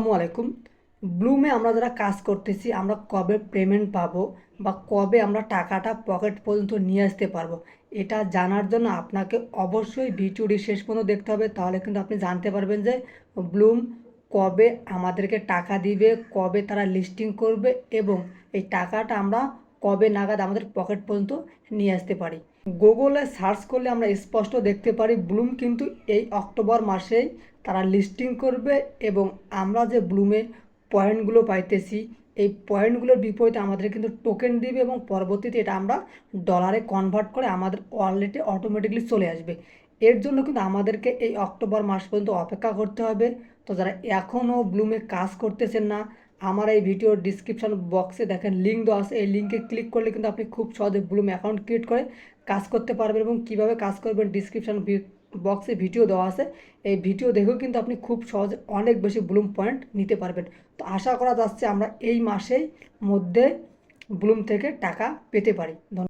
আসসালামু আলাইকুম। ব্লুমে আমরা যারা কাজ করতেছি আমরা কবে পেমেন্ট পাবো বা কবে আমরা টাকাটা পকেট পর্যন্ত নিয়ে আসতে পারবো, এটা জানার জন্য আপনাকে অবশ্যই ভিডিওটি শেষ পর্যন্ত দেখতে হবে। তাহলে কিন্তু আপনি জানতে পারবেন যে ব্লুম কবে আমাদেরকে টাকা দিবে, কবে তারা লিস্টিং করবে এবং এই টাকাটা আমরা কবে নাগাদ আমাদের পকেট পর্যন্ত নিয়ে আসতে পারি। গুগলে সার্চ করলে আমরা স্পষ্ট দেখতে পারি ব্লুম কিন্তু এই অক্টোবর মাসেই তারা লিস্টিং করবে এবং আমরা যে ব্লুমে পয়েন্টগুলো পাইতেছি এই পয়েন্টগুলোর বিপরীতে আমাদের কিন্তু টোকেন দিবে এবং পরবর্তীতে এটা আমরা ডলারে কনভার্ট করে আমাদের ওয়ালেটে অটোমেটিকলি চলে আসবে। এর জন্য কিন্তু আমাদেরকে এই অক্টোবর মাস পর্যন্ত অপেক্ষা করতে হবে। তো যারা এখনও ব্লুমে কাজ করতেছেন না, আমার এই ভিডিওর ডিসক্রিপশন বক্সে দেখেন লিঙ্ক দেওয়া আছে, এই লিঙ্কে ক্লিক করলে কিন্তু আপনি খুব সহজে ব্লুম অ্যাকাউন্ট ক্রিয়েট করে কাজ করতে পারবেন এবং কিভাবে কাজ করবেন ডিসক্রিপশন বক্সে ভিডিও দেওয়া আছে। এই ভিডিও দেখেও কিন্তু আপনি খুব সহজে অনেক বেশি ব্লুম পয়েন্ট নিতে পারবেন। তো আশা করা যাচ্ছে আমরা এই মাসেই মধ্যে ব্লুম থেকে টাকা পেতে পারি।